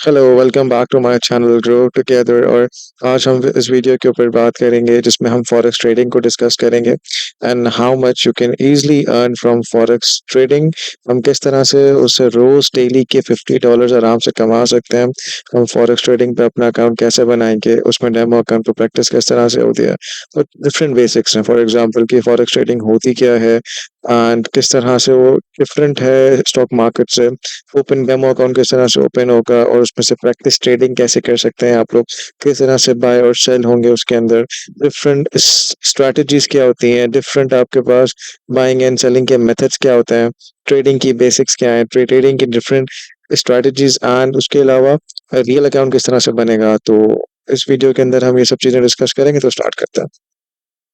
Hello, welcome back to my channel grow together. और आज हम इस वीडियो के ऊपर बात करेंगे जिसमें हम फॉरेक्स ट्रेडिंग को डिस्कस करेंगे and how much you can easily earn from forex trading. हम किस तरह से उससे रोज डेली के $50 आराम से कमा सकते हैं। हम फॉरेक्स ट्रेडिंग पे अपना अकाउंट कैसे बनाएंगे, उसमें डेमो अकाउंट पे प्रैक्टिस किस तरह से होती है। तो डिफरेंट बेसिक्स हैं, फॉर एग्जांपल कि फॉरेक्स ट्रेडिंग होती क्या है एंड किस तरह से वो डिफरेंट है स्टॉक मार्केट से। ओपन डेमो अकाउंट किस तरह से ओपन होगा और उसमें से प्रैक्टिस ट्रेडिंग कैसे कर सकते हैं आप लोग, किस तरह से बाय और सेल होंगे उसके अंदर, डिफरेंट स्ट्रैटेजीज क्या होती हैं, डिफरेंट आपके पास बाइंग एंड सेलिंग के मेथड्स क्या होते हैं, ट्रेडिंग की बेसिक्स क्या है, ट्रेडिंग की डिफरेंट स्ट्रैटेजीज एंड उसके अलावा रियल अकाउंट किस तरह से बनेगा। तो इस वीडियो के अंदर हम ये सब चीज़ें डिस्कस करेंगे, तो स्टार्ट करते हैं।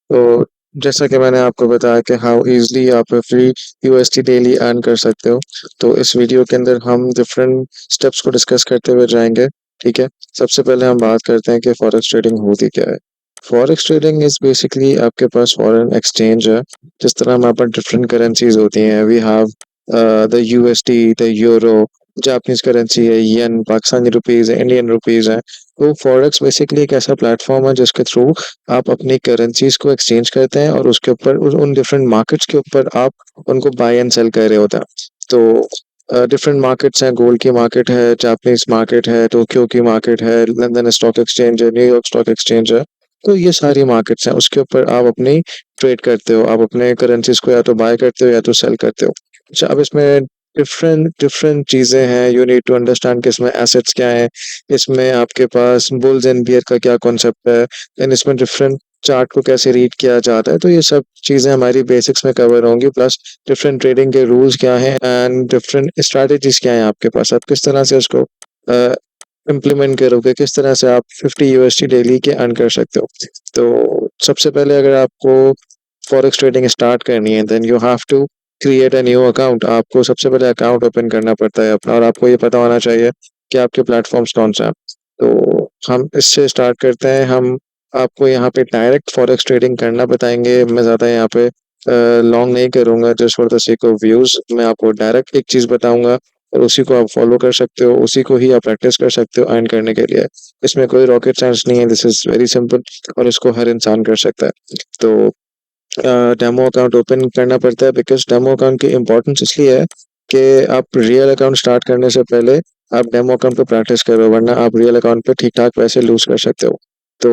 तो जैसा कि मैंने आपको बताया कि हाउ इजीली आप फ्री यूएसटी डेली अर्न कर सकते हो, तो इस वीडियो के अंदर हम डिफरेंट स्टेप्स को डिस्कस करते हुए जाएंगे। ठीक है। सबसे पहले हम बात करते हैं कि फॉरेक्स ट्रेडिंग होती क्या है। फॉरेक्स ट्रेडिंग इज बेसिकली आपके पास फॉरेन एक्सचेंज है। जिस तरह हमारे पास डिफरेंट करेंसीज होती हैं, we have the USD, the euro, Japanese currency है, येन, पाकिस्तानी रुपीज है, इंडियन रुपीज है। तो फॉरेक्स बेसिकली एक ऐसा प्लेटफॉर्म है जिसके थ्रू आप अपनी करेंसीज को एक्सचेंज करते हैं और उसके ऊपर उन डिफरेंट मार्केट्स के ऊपर आप उनको बाय एंड सेल कर रहे होते हैं। तो डिफरेंट मार्केट्स हैं, गोल्ड की मार्केट है, जापानीज मार्केट है, टोक्यो की मार्केट है, लंदन स्टॉक एक्सचेंज है, न्यूयॉर्क स्टॉक एक्सचेंज है। तो ये सारी मार्केट्स हैं, उसके ऊपर आप अपनी ट्रेड करते हो, आप अपने करेंसीज को या तो बाय करते हो या तो सेल करते हो। अच्छा, अब इसमें डिफरेंट डिफरेंट चीज़ें हैं, यू नीड टू अंडरस्टैंड कि इसमें एसेट्स क्या हैं, इसमें आपके पास बुल्स एंड बियर का क्या कॉन्सेप्ट है, एंड इसमें डिफरेंट चार्ट को कैसे रीड किया जाता है। तो ये सब चीज़ें हमारी बेसिक्स में कवर होंगी, प्लस डिफरेंट ट्रेडिंग के रूल्स क्या हैं एंड डिफरेंट स्ट्रैटेजीज क्या हैं आपके पास, आप किस तरह से उसको इम्प्लीमेंट करोगे, किस तरह से आप 50 USD डेली के अर्न कर सकते हो। तो सबसे पहले अगर आपको फॉरेक्स ट्रेडिंग स्टार्ट करनी है, then you have to create a new account. आपको सबसे पहले अकाउंट ओपन करना पड़ता है अपना, और आपको ये पता होना चाहिए कि आपके प्लेटफॉर्म्स कौन से हैं। तो हम इससे स्टार्ट करते हैं। हम आपको यहाँ पे डायरेक्ट फॉरेक्स ट्रेडिंग करना बताएंगे। मैं ज़्यादा यहाँ पे लॉन्ग नहीं करूँगा, just for the sake of views मैं आपको डायरेक्ट एक चीज़ बताऊंगा और उसी को आप फॉलो कर सकते हो, उसी को ही आप प्रैक्टिस कर सकते हो अर्न करने के लिए। इसमें कोई रॉकेट साइंस नहीं है, दिस इज़ वेरी सिंपल और इसको हर इंसान कर सकता है। तो डेमो अकाउंट ओपन करना पड़ता है, बिकॉज डेमो अकाउंट की इम्पोर्टेंस इसलिए है कि आप रियल अकाउंट स्टार्ट करने से पहले आप डेमो अकाउंट पे प्रैक्टिस करो, वरना आप रियल अकाउंट पे ठीक ठाक पैसे लूज कर सकते हो। तो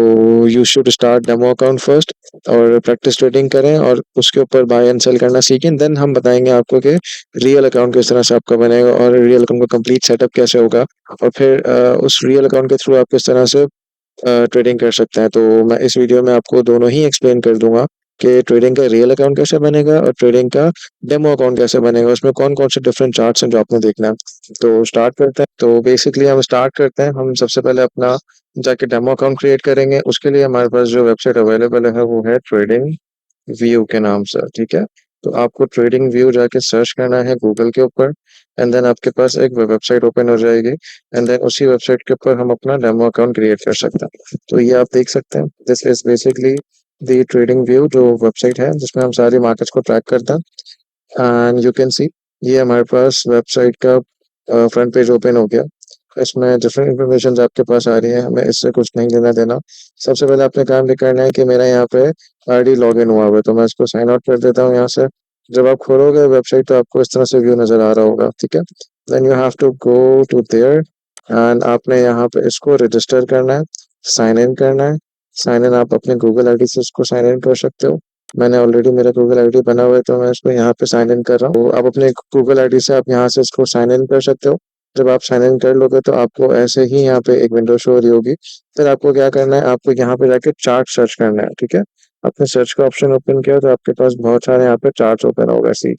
you should start demo account first और प्रैक्टिस ट्रेडिंग करें और उसके ऊपर बाय एंड सेल करना सीखें। देन हम बताएंगे आपको कि रियल अकाउंट किस तरह से आपका बनेगा और रियल अकाउंट का कंप्लीट सेटअप कैसे होगा, और फिर उस रियल अकाउंट के थ्रू आप किस तरह से ट्रेडिंग कर सकते हैं। तो मैं इस वीडियो में आपको दोनों ही एक्सप्लेन कर दूंगा कि ट्रेडिंग का रियल अकाउंट कैसे बनेगा और ट्रेडिंग का डेमो अकाउंट कैसे बनेगा, उसमें कौन कौन से डिफरेंट चार्ट्स हैं जो आपने देखना है। तो स्टार्ट करते हैं। तो बेसिकली हम स्टार्ट करते हैं, हम सबसे पहले अपना जाके डेमो अकाउंट क्रिएट करेंगे। उसके लिए हमारे पास जो वेबसाइट अवेलेबल है वो है ट्रेडिंग व्यू के नाम से। ठीक है। तो आपको ट्रेडिंग व्यू जाके सर्च करना है गूगल के ऊपर, एंड देन आपके पास एक वेबसाइट ओपन हो जाएगी, एंड देन उसी वेबसाइट के ऊपर हम अपना डेमो अकाउंट क्रिएट कर सकते हैं। तो ये आप देख सकते हैं, this is basically the trading view, जो वेबसाइट है जिसमें हम सारी मार्केट्स को ट्रैक करते हैं। एंड यू कैन सी ये हमारे पास वेबसाइट का फ्रंट पेज ओपन हो गया। इसमें डिफरेंट इन्फॉर्मेशन आपके पास आ रही है, हमें इससे कुछ नहीं लेना देना। सबसे पहले आपने काम ये करना है कि मेरा यहाँ पे आईडी लॉगिन हुआ हुआ है, तो मैं इसको साइन आउट कर देता हूँ यहाँ से। जब आप खोलोगे वेबसाइट तो आपको इस तरह से व्यू नजर आ रहा होगा। ठीक है। Then you have to go to there and आपने यहाँ पे इसको रजिस्टर करना है, साइन इन करना है। साइन इन आप अपने गूगल आईडी से इसको साइन इन कर सकते हो। मैंने ऑलरेडी मेरा गूगल आईडी बना हुआ है, तो मैं इसको यहाँ पे साइन इन कर रहा हूँ। तो आप अपने गूगल आईडी से आप यहाँ से इसको साइन इन कर सकते हो। जब आप साइन इन कर लोगे तो आपको ऐसे ही यहाँ पे एक विंडो शो हो रही होगी। फिर आपको क्या करना है, आपको यहाँ पे जाके चार्ट सर्च करना है। ठीक है। आपने सर्च का ऑप्शन ओपन किया तो आपके पास बहुत सारे यहाँ पे चार्ट्स ओपन होगा। सी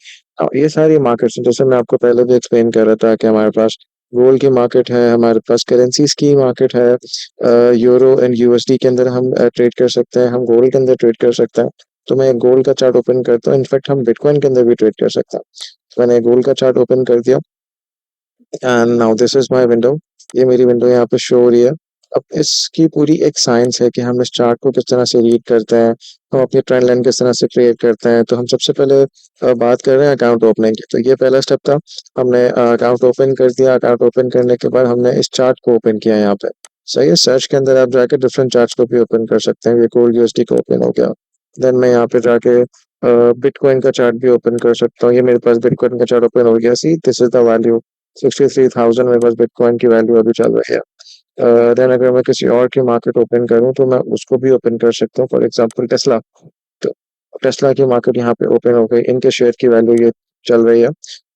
ये सारी मार्केट्स हैं, जैसे मैं आपको पहले भी एक्सप्लेन कर रहा था कि हमारे पास गोल्ड की मार्केट है, हमारे पास करेंसीज की मार्केट है, यूरो एंड यूएसडी के अंदर हम ट्रेड कर सकते हैं, हम गोल्ड के अंदर ट्रेड कर सकते हैं। तो मैं गोल्ड का चार्ट ओपन करता हूँ, इनफैक्ट हम बिटकॉइन के अंदर भी ट्रेड कर सकते हैं। तो मैंने गोल्ड का चार्ट ओपन कर दिया and now this is my window. ये मेरी विंडो यहाँ पे शो हो रही है। अब इसकी पूरी एक साइंस है कि हम इस चार्ट को किस तरह से रीड करते हैं, हम अपनी ट्रेंड लाइन किस तरह से क्रिएट करते हैं। तो हम सबसे पहले बात कर रहे हैं अकाउंट ओपनिंग की। तो ये पहला स्टेप था, हमने अकाउंट ओपन कर दिया। अकाउंट ओपन करने के बाद हमने इस चार्ट को ओपन किया यहाँ पे। सही है, सर्च के अंदर आप जाके डिफरेंट चार्ट्स को भी ओपन कर सकते हैं। ये गोल्ड यूएसडी को ओपन हो गया। देन मैं यहाँ पे जाके बिटकॉइन का चार्ट भी ओपन कर सकता हूँ। ये मेरे पास बिटकॉइन का चार्ट ओपन हो गया। See this is the value 63,000 मेरे पास बिटकॉइन की वैल्यू अभी चल रही है। देन अगर मैं किसी और की मार्केट ओपन करूँ तो मैं उसको भी ओपन कर सकता हूँ, फॉर एग्जांपल टेस्ला। तो टेस्ला की मार्केट यहाँ पे ओपन हो गई, इनके शेयर की वैल्यू ये चल रही है।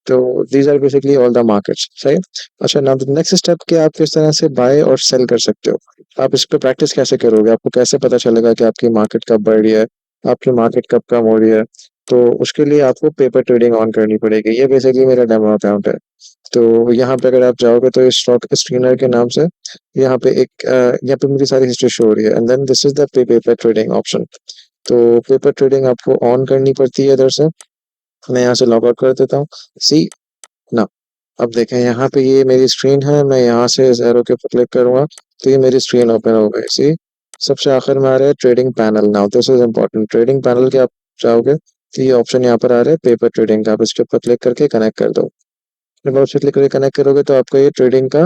तो these are basically all the markets. सही है? अच्छा, नाउ द नेक्स्ट स्टेप कि आप किस तरह से बाय और सेल कर सकते हो। आप इस पे प्रैक्टिस कैसे करोगे, आपको कैसे पता चलेगा कि आपकी मार्केट कब बढ़ रही है, आपकी मार्केट कब कम हो रही है। तो उसके लिए आपको पेपर ट्रेडिंग ऑन करनी पड़ेगी। ये बेसिकली मेरा डेमो अकाउंट है। तो यहाँ पे अगर आप जाओगे तो इस स्टॉक स्क्रीनर के नाम से यहाँ पे यहाँ पे मेरी सारी हिस्ट्री शो हो रही है। And then this is the paper trading option. तो पेपर ट्रेडिंग आपको ऑन करनी पड़ती है इधर से। मैं यहाँ से लॉग आउट कर देता हूँ। सी ना, अब देखें यहाँ पे ये मेरी स्क्रीन है। मैं यहाँ से इस एरो के ऊपर क्लिक करूंगा तो ये मेरी स्क्रीन ओपन हो गई। सी, सबसे आखिर में आ रहा है trading panel. Now this is important. Trading panel के आप जाओगे तो ये ऑप्शन यहाँ पर आ रहा है पेपर ट्रेडिंग का। आप इसके ऊपर क्लिक करके कनेक्ट कर दो। जब आप उसे क्लिक करके कनेक्ट करोगे तो आपका ये ट्रेडिंग का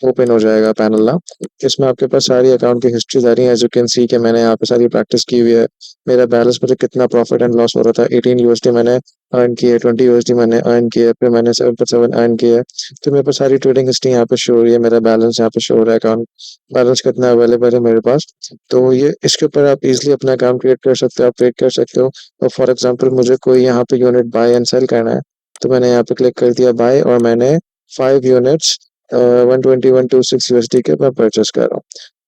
ओपन हो जाएगा पैनल ना। इसमें आपके पास सारी अकाउंट की हिस्ट्री आ रही है। एज यू कैन सी कि मैंने यहाँ पे सारी प्रैक्टिस की हुई है। मेरा बैलेंस, मुझे कितना प्रॉफिट एंड लॉस हो रहा था। 18 यूएसडी मैंने अर्न किए, 20 यूएसडी मैंने अर्न किए, फिर मैंने 7 अर्न किए। तो मेरे पास सारी ट्रेडिंग हिस्ट्री यहाँ पे शो हो रही है। मेरा बैलेंस यहाँ पे शो हो रहा है, अकाउंट बैलेंस कितना अवेलेबल है मेरे पास। तो ये इसके ऊपर आप इजिली अपना अकाउंट क्रिएट कर सकते हो, आप ट्रेड कर सकते हो। और फॉर एग्जाम्पल मुझे कोई यहाँ पे यूनिट बाय एंड सेल करना है तो मैंने यहाँ पे क्लिक कर दिया बाय, और मैंने 5 यूनिट्स 120,126 यूएसडी के मैं परचेस कर रहा हूँ।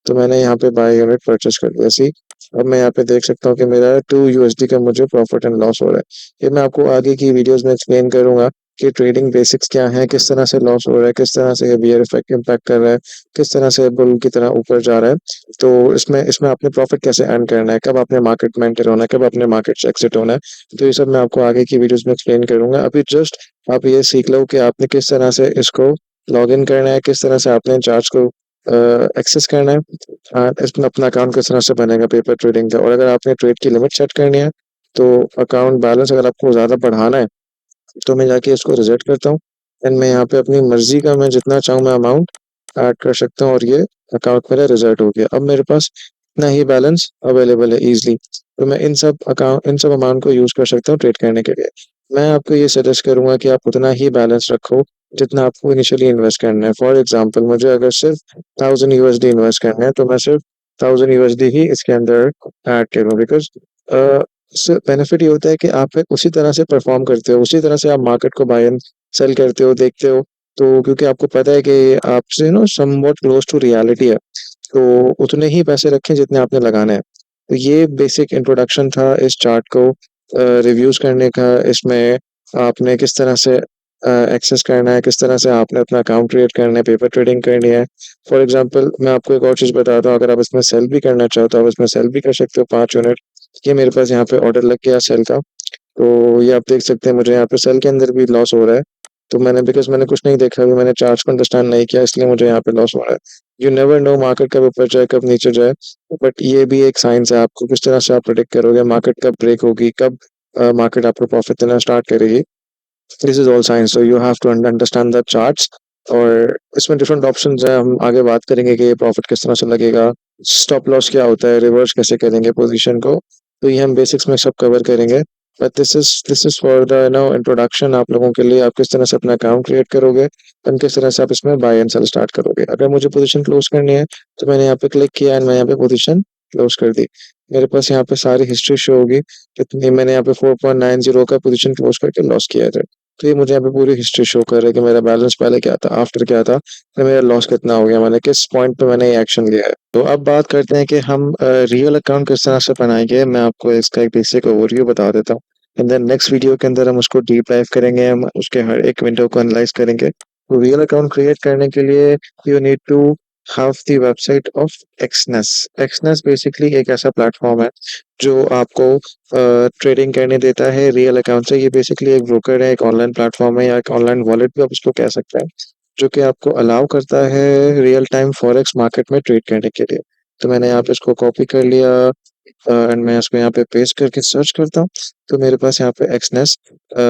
तो मैंने यहाँ पे बाय यूनिट परचेस कर दिया। सी, अब मैं यहाँ पे देख सकता हूँ कि मेरा 2 यूएसडी का मुझे प्रॉफिट एंड लॉस हो रहा है। ये मैं आपको आगे की वीडियोस में एक्सप्लेन करूंगा कि ट्रेडिंग बेसिक्स क्या है, किस तरह से लॉस हो रहा है, किस तरह से ये बियर इफेक्ट इम्पैक्ट कर रहा है, किस तरह से बुल की तरह ऊपर जा रहा है। तो इसमें आपने प्रॉफिट कैसे अर्न करना है, कब आपने मार्केट में एंटर होना है, कब आपने मार्केट से एक्सिट होना है। तो ये सब मैं आपको आगे की वीडियोस में एक्सप्लेन करूंगा। अभी जस्ट आप ये सीख लो कि आपने किस तरह से इसको लॉग इन करना है, किस तरह से आपने चार्ज को एक्सेस करना है। इसमें अपना अकाउंट किस तरह से बनेगा पेपर ट्रेडिंग का। और अगर आपने ट्रेड की लिमिट सेट करनी है तो अकाउंट बैलेंस अगर आपको ज़्यादा बढ़ाना है तो मैं जाके इसको रिजेक्ट करता हूँ। एंड मैं यहाँ पे अपनी मर्जी का मैं जितना चाहूँ मैं अमाउंट ऐड कर सकता हूँ, और ये अकाउंट मेरा रिजल्ट हो गया। अब मेरे पास इतना ही बैलेंस अवेलेबल है इजीली। तो मैं इन सब अमाउंट को यूज कर सकता हूँ ट्रेड करने के लिए। मैं आपको ये सजेस्ट करूंगा कि आप उतना ही बैलेंस रखो जितना आपको इनिशियली इन्वेस्ट करना है। फॉर एग्जाम्पल मुझे अगर सिर्फ 1000 यूएसडी इन्वेस्ट करना है तो मैं सिर्फ 1000 यूएसडी ही इसके अंदर ऐड करूँ। बिकॉज इससे बेनिफिट ये होता है कि आप उसी तरह से परफॉर्म करते हो, उसी तरह से आप मार्केट को बाय एंड सेल करते हो, देखते हो। तो क्योंकि आपको पता है कि ये आपसे समवॉट क्लोज टू रियलिटी है, तो उतने ही पैसे रखें जितने आपने लगाने हैं। तो ये बेसिक इंट्रोडक्शन था इस चार्ट को रिव्यूज करने का। इसमें आपने किस तरह से एक्सेस करना है, किस तरह से आपने अपना अकाउंट क्रिएट करना है, पेपर ट्रेडिंग करनी है। फॉर एग्जांपल मैं आपको एक और चीज़ बताता हूँ, अगर आप इसमें सेल भी करना चाहो तो आप इसमें सेल भी कर सकते हो 5 यूनिट। ये मेरे पास यहाँ पे ऑर्डर लग गया सेल का। तो ये आप देख सकते हैं मुझे यहाँ पे सेल के अंदर भी लॉस हो रहा है। तो मैंने कुछ नहीं देखा, अभी मैंने चार्ज को अंडरस्टैंड नहीं किया, इसलिए मुझे यहाँ पे लॉस हो रहा है। यू नेवर नो मार्केट कब ऊपर जाए कब नीचे जाए। बट ये भी एक साइंस है, आपको किस तरह से आप प्रेडिक्ट करोगे मार्केट कब ब्रेक होगी, कब मार्केट आपको प्रॉफिट देना स्टार्ट करेगी। This is all science, so you have to understand the charts. और इसमें डिफरेंट ऑप्शंस है, हम आगे बात करेंगे कि ये प्रॉफिट किस तरह से लगेगा, स्टॉप लॉस क्या होता है, रिवर्स कैसे करेंगे पोजीशन को। तो ये हम बेसिक्स में सब कवर करेंगे। But this is for the introduction आप लोगों के लिए, आप किस तरह से अपना अकाउंट क्रिएट करोगे और किस तरह से आप इसमें बाय एंड सेल स्टार्ट करोगे। अगर मुझे पोजीशन क्लोज करनी है तो मैंने यहाँ पे क्लिक किया एंड मैं यहाँ पे पोजीशन क्लोज कर दी। मेरे पास यहाँ पे सारी हिस्ट्री शो होगी कितनी मैंने यहाँ पे 4.90 का पोजीशन क्लोज करके लॉस किया था। तो ये मुझे यहाँ पे पूरी हिस्ट्री शो कर रहा है कि मेरा बैलेंस पहले क्या था, आफ्टर क्या था, फिर मेरा लॉस कितना हो गया, मैंने किस पॉइंट पे मैंने एक्शन लिया है। तो अब बात करते हैं कि हम रियल अकाउंट किस तरह से बनाएंगे। मैं आपको इसका एक बेसिक ओवरव्यू बता देता हूँ। एंड देन नेक्स्ट वीडियो के अंदर हम उसको डीप डाइव करेंगे, हम उसके हर एक विंडो को एनालाइज करेंगे। तो रियल अकाउंट क्रिएट करने के लिए you need to have the website of Exness. Exness basically एक ऐसा प्लेटफॉर्म है जो आपको ट्रेडिंग करने देता है रियल अकाउंट से। ये बेसिकली एक ब्रोकर है, एक ऑनलाइन प्लेटफॉर्म है, या एक ऑनलाइन वॉलेट भी आप उसको कह सकते हैं। जो कि आपको अलाउ करता है रियल टाइम फॉरेक्स मार्केट में ट्रेड करने के लिए। तो मैंने यहाँ पे इसको कॉपी कर लिया एंड मैं इसको यहाँ पे पेस्ट करके सर्च करता हूँ, तो मेरे पास यहाँ पे एक्सनेस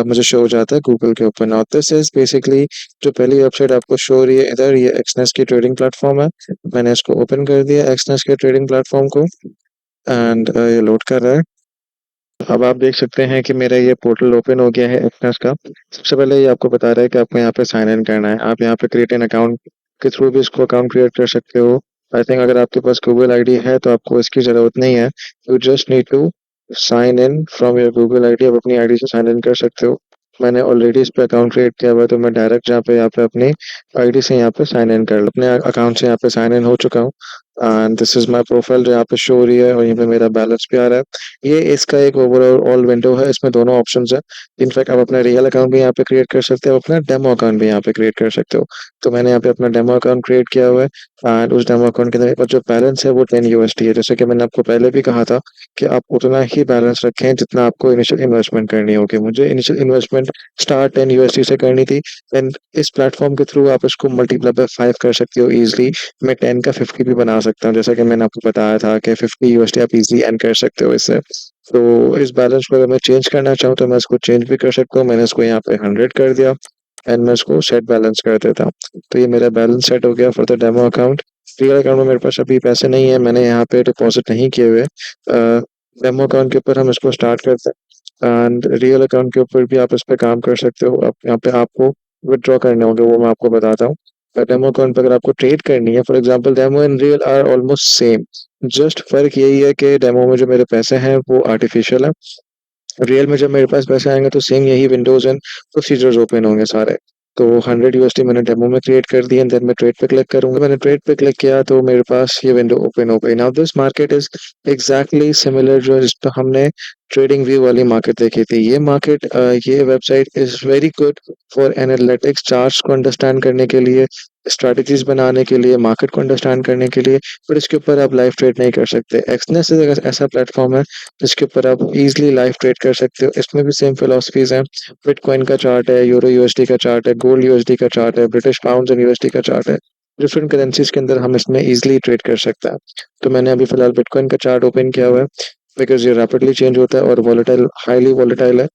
मुझे शो हो जाता है गूगल के ऊपर। नाउ दिस इज बेसिकली जो पहली वेबसाइट आपको शो हो रही है इधर, ये एक्सनेस की ट्रेडिंग प्लेटफॉर्म है। मैंने इसको ओपन कर दिया एक्सनेस के ट्रेडिंग प्लेटफॉर्म को एंड ये लोड कर रहा है। अब आप देख सकते हैं कि मेरा ये पोर्टल ओपन हो गया है एक्सनेस का। सबसे पहले ये आपको बता रहा है कि आपको यहाँ पे साइन इन करना है। आप यहाँ पे क्रिएट एन अकाउंट के थ्रू भी इसको अकाउंट क्रिएट कर सकते हो। आई थिंक अगर आपके पास गूगल आईडी है तो आपको इसकी ज़रूरत नहीं है। You just need to sign in from your Google ID. आप अपनी आईडी से साइन इन कर सकते हो। मैंने ऑलरेडी इस पे अकाउंट क्रिएट किया हुआ है, तो मैं डायरेक्ट यहाँ पे अपनी आईडी से यहाँ पे साइन इन कर अपने अकाउंट से यहाँ पे साइन इन हो चुका हूँ। And this is my profile जो यहाँ पे शो हो रही है और यहाँ पे मेरा बैलेंस भी आ रहा है। ये इसका एक ओवरऑल विंडो है, इसमें दोनों ऑप्शंस है। इनफैक्ट आप अपना रियल अकाउंट भी यहाँ पे क्रिएट कर सकते हो, अपना डेमो अकाउंट भी यहाँ पे क्रिएट कर सकते हो। तो मैंने यहाँ पे अपना डेमो अकाउंट क्रिएट किया हुआ है एंड उस डेमो अकाउंट के अंदर मेरे पास जो बैलेंस है वो 10 USD है। जैसे कि मैंने आपको पहले भी कहा था कि आप उतना ही बैलेंस रखें जितना आपको इनिशियल इन्वेस्टमेंट करनी होगी। मुझे इनिशियल इन्वेस्टमेंट स्टार्ट 10 USD से करनी थी एंड इस प्लेटफॉर्म के थ्रू आप इसको मल्टीप्लाई बाय 5 कर सकते हो इजिली। मैं 10 का 50 भी बना सकता हूँ, जैसा कि मैंने आपको बताया था कि 50 USD आप इजिली अर्न कर सकते हो इससे। तो इस बैलेंस को अगर मैं चेंज करना चाहूँ तो मैं इसको चेंज भी कर सकता हूँ। मैंने इसको यहाँ पे 100 कर दिया एंड मैं इसको सेट बैलेंस कर देता हूँ। तो ये मेरा बैलेंस सेट हो गया for the demo account. Real account में मेरे पास अभी पैसे नहीं है, मैंने यहाँ पे डिपॉजिट नहीं किए हुए। डेमो अकाउंट के ऊपर हम इसको स्टार्ट करते हैं एंड रियल अकाउंट के ऊपर भी आप इस पे काम कर सकते हो। आप यहाँ पे आपको विदड्रॉ करने होंगे, वो मैं आपको बताता हूँ। डेमो अकाउंट पे अगर आपको ट्रेड करनी है, for example demo and real are almost same. Just फर्क यही है कि डेमो में जो मेरे पैसे हैं वो आर्टिफिशियल है। रियल में जब मेरे पास पैसे आएंगे तो सेम यही विंडोज एंड प्रोसीजर्स ओपन होंगे सारे। तो 100 USD मैंने डेमो में क्रिएट कर दिया एंड देन मैं ट्रेड पे क्लिक करूंगा। मैंने ट्रेड पे क्लिक किया तो मेरे पास ये विंडो ओपन हो गई। Now this market is exactly similar जो जिस पे हमने ट्रेडिंग व्यू वाली मार्केट देखी थी। ये मार्केट ये website is very good for analytics, charts को अंडरस्टैंड करने के लिए, स्ट्रेटजीज बनाने के लिए, मार्केट को अंडरस्टैंड करने के लिए। पर इसके ऊपर आप लाइव ट्रेड नहीं कर सकते। एक्सनेस एक ऐसा प्लेटफॉर्म है जिसके ऊपर आप इजीली लाइव ट्रेड कर सकते हो। इसमें भी सेम फिलॉसफीज हैं। बिटकॉइन का चार्ट है, यूरो यूएसडी का चार्ट है, गोल्ड यूएसडी का चार्ट है, ब्रिटिश पाउंड एंड यूएसडी का चार्ट है। डिफरेंट करेंसीज के अंदर हम इसमें इजीली ट्रेड कर सकते हैं। तो मैंने अभी फिलहाल बिटकॉइन का चार्ट ओपन किया हुआ है बिकॉज ये रैपिडली चेंज होता है और वॉलेटाइल, हाईली वॉलेटाइल है।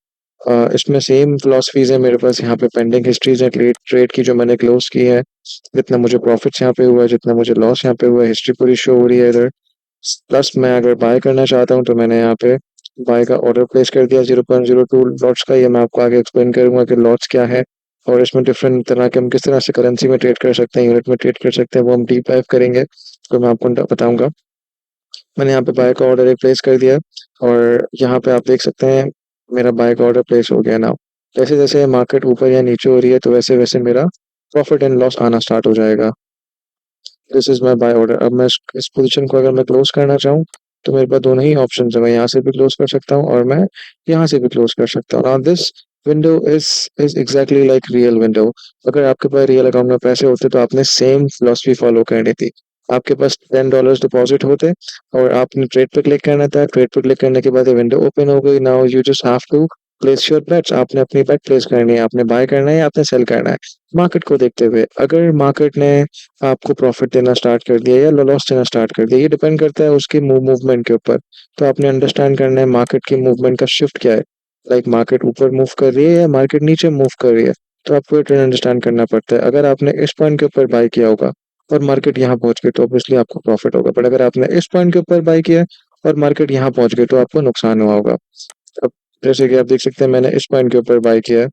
इसमें सेम फिलॉसफीज है मेरे पास। यहाँ पे पेंडिंग हिस्ट्रीज है ट्रेड ट्रेड की जो मैंने क्लोज की है, जितना मुझे प्रॉफिट्स यहाँ पे हुआ है, जितना मुझे लॉस यहाँ पे हुआ है, हिस्ट्री पूरी शो हो रही है इधर। प्लस मैं अगर बाय करना चाहता हूँ तो मैंने यहाँ पे बाय का ऑर्डर प्लेस कर दिया 0.02 लॉट्स का। ये मैं आपको आगे एक्सप्लेन करूंगा कि लॉट्स क्या है और इसमें डिफरेंट तरह के हम किस तरह से करेंसी में ट्रेड कर सकते हैं, यूनिट में ट्रेड कर सकते हैं, वो हम डीप डाइव करेंगे तो मैं आपको बताऊंगा। मैंने यहाँ पे बाय का ऑर्डर एक प्लेस कर दिया और यहाँ पे आप देख सकते हैं मेरा बाय का ऑर्डर प्लेस हो गया। ना जैसे जैसे मार्केट ऊपर या नीचे हो रही है तो वैसे वैसे मेरा प्रॉफिट एंड लॉस आना स्टार्ट हो जाएगा। This is my buy order. अब मैं इस पोजीशन को अगर मैं क्लोज करना चाहूँ तो मेरे पास दोनों ही ऑप्शन है। मैं यहाँ से भी क्लोज कर सकता हूँ और मैं यहाँ से भी क्लोज कर सकता हूँ। Now this window is exactly like real window. अगर आपके पास रियल अकाउंट में पैसे होते तो आपने सेम फिलॉसफी फॉलो करनी थी। आपके पास $10 डिपॉजिट होते और आपने ट्रेड पे क्लिक करना था। ट्रेड पे क्लिक करने के बाद ये विंडो ओपन हो गई। Now you just have to place your bets. आपने अपनी बेट प्लेस करनी है, आपने बाय करना है या आपने सेल करना है मार्केट को देखते हुए। अगर मार्केट ने आपको प्रॉफिट देना स्टार्ट कर दिया या लॉस देना स्टार्ट कर दिया, ये डिपेंड करता है उसकी मूवमेंट के ऊपर। तो आपने अंडरस्टैंड करना है मार्केट की मूवमेंट का शिफ्ट क्या है। लाइक मार्केट ऊपर मूव कर रही है या मार्केट नीचे मूव कर रही है, तो आपको ये ट्रेंड अंडरस्टैंड करना पड़ता है। अगर आपने इस पॉइंट के ऊपर बाय किया होगा और मार्केट यहाँ पहुंच गई तो ऑब्वियसली आपको प्रॉफिट होगा। बट अगर आपने इस पॉइंट के ऊपर बाय किया और मार्केट यहाँ पहुंच गई तो आपको नुकसान हुआ होगा। अब जैसे कि आप देख सकते हैं मैंने इस पॉइंट के ऊपर बाय किया है,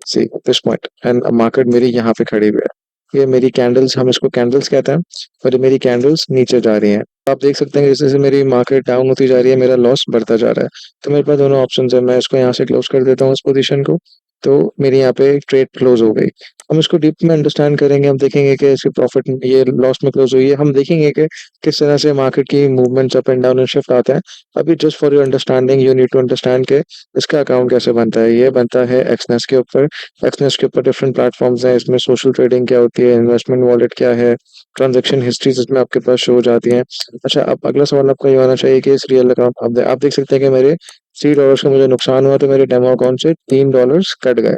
see this point, and market मेरी यहाँ पे खड़ी हुई है। ये मेरी कैंडल्स, हम इसको कैंडल्स कहते हैं, और ये मेरी कैंडल्स नीचे जा रही हैं। आप देख सकते हैं कि जैसे जैसे मेरी मार्केट डाउन होती जा रही है मेरा लॉस बढ़ता जा रहा है। तो मेरे पास दोनों ऑप्शन है। मैं इसको यहाँ से क्लोज कर देता हूँ इस पोजीशन को, तो मेरी यहाँ पे ट्रेड क्लोज हो गई। हम इसको डीप में अंडरस्टैंड करेंगे, हम देखेंगे कि इसकी प्रॉफिट ये लॉस में क्लोज हुई है। हम देखेंगे कि किस तरह से मार्केट की movements up and down and shift आते हैं। अभी just for your understanding you need to understand के इसका अकाउंट कैसे बनता है। ये बनता है एक्सनेस के ऊपर। एक्सनेस के ऊपर डिफरेंट प्लेटफॉर्म्स हैं। इसमें सोशल ट्रेडिंग क्या होती है, इन्वेस्टमेंट वॉलेट क्या है, ट्रांजेक्शन हिस्ट्रीज इसमें आपके पास शो हो जाती हैं। अच्छा, अब अगला सवाल आपका ये होना चाहिए कि इस रियल अकाउंट आप देख सकते हैं कि मेरे $3 का मुझे नुकसान हुआ तो मेरे डेमो अकाउंट से $3 कट गए।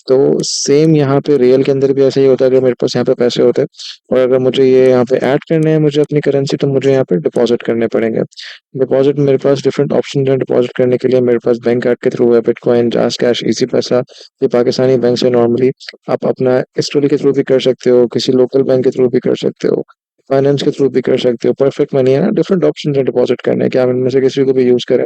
तो सेम यहाँ पे रियल के अंदर भी ऐसा ही होता है। अगर मेरे पास यहाँ पे पैसे होते हैं और अगर मुझे ये यहाँ पे ऐड करने हैं मुझे अपनी करेंसी, तो मुझे यहाँ पे डिपॉजिट करने पड़ेंगे। डिपॉजिट मेरे पास डिफरेंट ऑप्शन है डिपॉजिट करने के लिए। मेरे पास बैंक कार्ड के थ्रू है, बिटकॉइन, जास कैश, इजी पैसा। ये पाकिस्तानी बैंक से नॉर्मली आप अपना स्टोरी के थ्रू भी कर सकते हो, किसी लोकल बैंक के थ्रू भी कर सकते हो, फाइनेंस के थ्रू भी कर सकते हो। परफेक्ट मनी है ना, डिफरेंट ऑप्शन है डिपॉजिट करने के, आप इनमें से किसी को भी यूज करें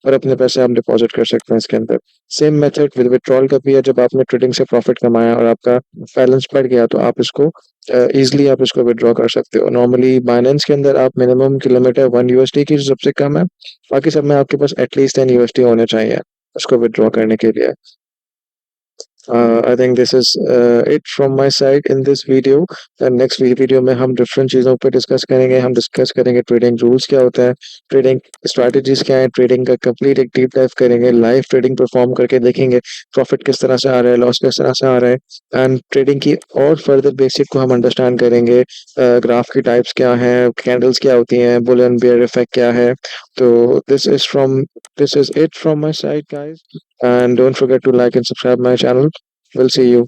और अपने पैसे आप डिपॉजिट कर सकते हैं इसके अंदर। सेम मेथड विद विड्रॉल का भी है। जब आपने ट्रेडिंग से प्रॉफिट कमाया और आपका बैलेंस बढ़ गया तो आप इसको इजीली आप इसको विड्रॉ कर सकते हो। नॉर्मली बाइनेंस के अंदर आप मिनिमम किलोमीटर 1 USD की सबसे कम है, बाकी सब में आपके पास एटलीस्ट 10 USD होने चाहिए उसको विड्रॉ करने के लिए। I think this is it from my side in this video. Next video में हम डिफरेंट चीज़ों पर डिस्कस करेंगे। हम डिस्कस करेंगे ट्रेडिंग रूल्स क्या होता है, ट्रेडिंग स्ट्रैटेजीज क्या है, ट्रेडिंग का कंप्लीट एक डीप डाइव करेंगे, लाइव ट्रेडिंग परफॉर्म करके देखेंगे प्रॉफिट किस तरह से आ रहा है, लॉस किस तरह से आ रहा है। एंड ट्रेडिंग की और फर्दर बेसिक को हम अंडरस्टैंड करेंगे। ग्राफ की टाइप्स क्या हैं, कैंडल्स क्या होती हैं, बुल एंड बेयर इफेक्ट क्या है। तो this is it from my side guys, and don't forget to like and subscribe my channel. We'll see you.